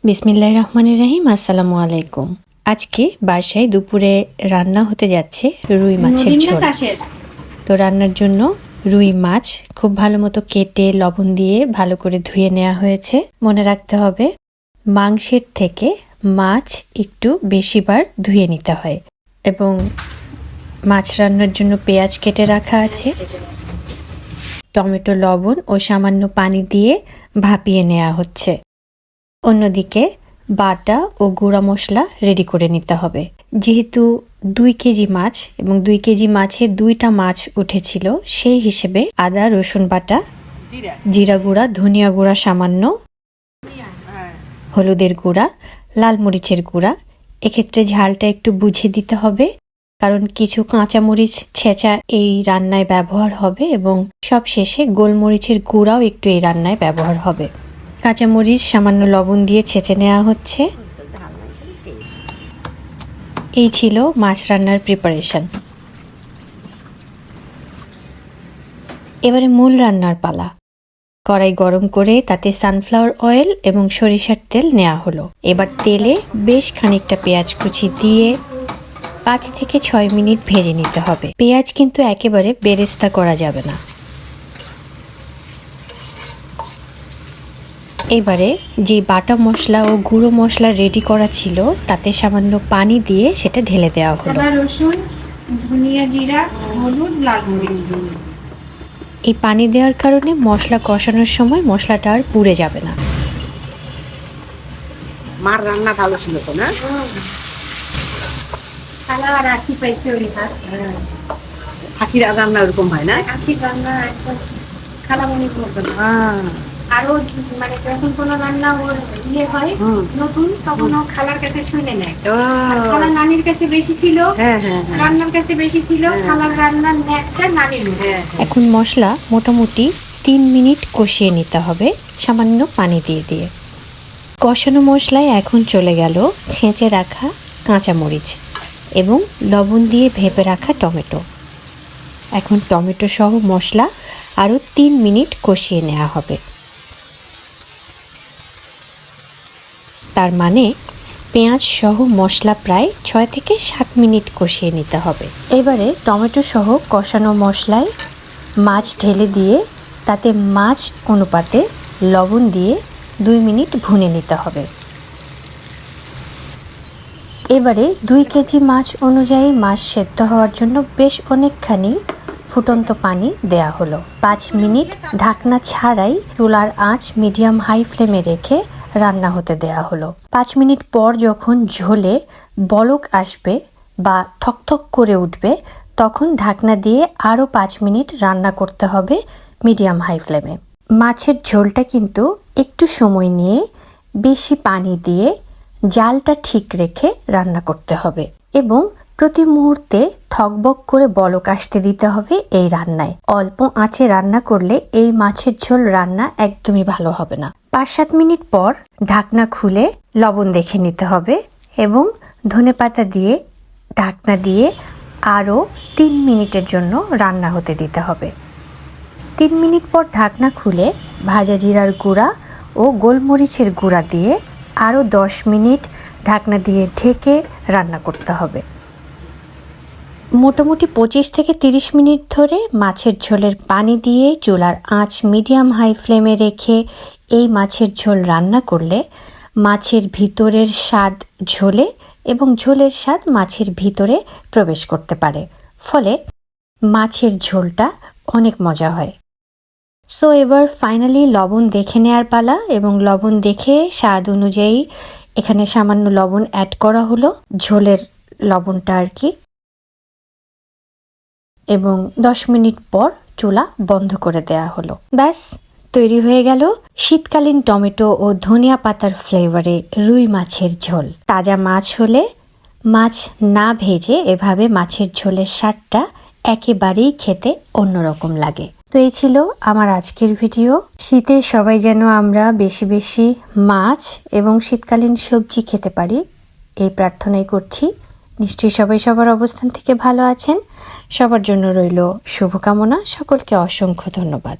বিসমিল্লাহির রহমানির রহিম। আসসালামু আলাইকুম। আজকে বাসায় দুপুরে রান্না হতে যাচ্ছে রুই মাছের ঝোল। তো রান্নার জন্য রুই মাছ খুব ভালো মতো কেটে লবণ দিয়ে ভালো করে ধুয়ে নেওয়া হয়েছে। মনে রাখতে হবে মাংসের থেকে মাছ একটু বেশিবার ধুয়ে নিতে হয়। এবং মাছ রান্নার জন্য পেঁয়াজ কেটে রাখা আছে, টমেটো, লবণ ও সামান্য পানি দিয়ে ভাপিয়ে নেওয়া হচ্ছে। অন্যদিকে বাটা ও গুঁড়া মশলা রেডি করে নিতে হবে। যেহেতু 2 কেজি মাছ এবং 2 কেজি মাছে 2টা মাছ উঠেছিল, সেই হিসেবে আদা রসুন বাটা, জিরা গুঁড়া, ধনিয়া গুঁড়া সামান্য, হলুদের গুঁড়া, লাল মরিচের গুঁড়া। এক্ষেত্রে ঝালটা একটু বুঝে দিতে হবে, কারণ কিছু কাঁচামরিচ ছেঁচা এই রান্নায় ব্যবহার হবে এবং সবশেষে গোলমরিচের গুঁড়াও একটু এই রান্নায় ব্যবহার হবে। কাঁচামরিচ সামান্য লবণ দিয়ে ছেঁচে নেওয়া হচ্ছে। এই ছিল মাছ রান্নার প্রিপারেশন। এবারে মূল রান্নার পালা। কড়াই গরম করে তাতে সানফ্লাওয়ার অয়েল এবং সরিষার তেল নেওয়া হলো। এবার তেলে বেশ খানিকটা পেঁয়াজ কুচি দিয়ে 5 থেকে 6 মিনিট ভেজে নিতে হবে। পেঁয়াজ কিন্তু একেবারে বেরেস্তা করা যাবে না। এবারে যে বাটা মশলা ও গুঁড়ো মশলা রেডি করা ছিল তাতে সামান্য পানি দিয়ে সেটা ঢেলে দেওয়া হলো। রসুন, ধনিয়া, জিরা, হলুদ, লাল মরিচ। এই পানি দেওয়ার কারণে মশলা কষানোর সময় মশলাটা আর পুড়ে যাবে না। মার রান্না ভালো ছিল তো না? খালা আর আখি পাইছে ওই ভাত। আখির রান্না ওরকম হয় না? আখির রান্না একদম খালামণির মতো না। আরো মানে যখন কোনো রান্না ওর ইয়ে হয় নতুন, তখন ও খালার কাছে শুনে নেয়। খালা নানির কাছে বেশি ছিল, রান্নার কাছে বেশি ছিল, খালার রান্নার ন্যাকটা নানির। এখন মশলা মোটামুটি 3 মিনিট কষিয়ে নিতে হবে সামান্য পানি দিয়ে দিয়ে। কষানো মশলায় এখন চলে গেল ছেঁচে রাখা কাঁচামরিচ এবং লবণ দিয়ে ভেপে রাখা টমেটো। এখন টমেটো সহ মশলা আরও 3 মিনিট কষিয়ে নেওয়া হবে। তার মানে পেঁয়াজ সহ মশলা প্রায় 6 থেকে 7 মিনিট কষিয়ে নিতে হবে। এবারে টমেটো সহ কষানো মশলায় মাছ ঢেলে দিয়ে তাতে মাছ অনুপাতে লবণ দিয়ে 2 মিনিট ভুনে নিতে হবে। এবারে 2 কেজি মাছ অনুযায়ী মাছ সেদ্ধ হওয়ার জন্য বেশ অনেকখানি ফুটন্ত পানি দেয়া হলো। 5 মিনিট ঢাকনা ছাড়াই চুলার আঁচ মিডিয়াম হাই ফ্লেমে রেখে রান্না হতে দেয়া হলো। 5 মিনিট পর যখন ঝোলে বলক আসবে বা থকথক করে উঠবে, তখন ঢাকনা দিয়ে আরও 5 মিনিট রান্না করতে হবে মিডিয়াম হাই ফ্লেমে। মাছের ঝোলটা কিন্তু একটু সময় নিয়ে বেশি পানি দিয়ে জালটা ঠিক রেখে রান্না করতে হবে এবং প্রতি মুহূর্তে থকবক করে বলক আসতে দিতে হবে এই রান্নায়। অল্প আঁচে রান্না করলে এই মাছের ঝোল রান্না একদমই ভালো হবে না। 5-7 মিনিট পর ঢাকনা খুলে লবণ দেখে নিতে হবে এবং ধনেপাতা দিয়ে ঢাকনা দিয়ে আরও 3 মিনিটের জন্য রান্না হতে দিতে হবে। 3 মিনিট পর ঢাকনা খুলে ভাজা জিরার গুঁড়া ও গোলমরিচের গুঁড়া দিয়ে আরও 10 মিনিট ঢাকনা দিয়ে ঢেকে রান্না করতে হবে। মোটামুটি 25 থেকে 30 মিনিট ধরে মাছের ঝোলের পানি দিয়ে চুলার আঁচ মিডিয়াম হাই ফ্লেমে রেখে এই মাছের ঝোল রান্না করলে মাছের ভিতরের স্বাদ ঝোলে এবং ঝোলের স্বাদ মাছের ভিতরে প্রবেশ করতে পারে, ফলে মাছের ঝোলটা অনেক মজা হয়। সো এবার ফাইনালি লবণ দেখে নেওয়ার পালা এবং লবণ দেখে স্বাদ অনুযায়ী এখানে সামান্য লবণ অ্যাড করা হলো, ঝোলের লবণটা আর কি। এবং 10 মিনিট পর চুলা বন্ধ করে দেয়া হলো। ব্যাস তৈরি হয়ে গেল শীতকালীন টমেটো ও ধনিয়া পাতার ফ্লেভারে রুই মাছের ঝোল। তাজা মাছ হলে মাছ না ভেজে এভাবে মাছের ঝোলের স্বাদটা একেবারেই খেতে অন্যরকম লাগে। তো এই ছিল আমার আজকের ভিডিও। শীতে সবাই যেন আমরা বেশি বেশি মাছ এবং শীতকালীন সবজি খেতে পারি, এই প্রার্থনাই করছি। নিশ্চয়ই সবাই সবার অবস্থান থেকে ভালো আছেন। সবার জন্য রইল শুভকামনা। সকলকে অসংখ্য ধন্যবাদ।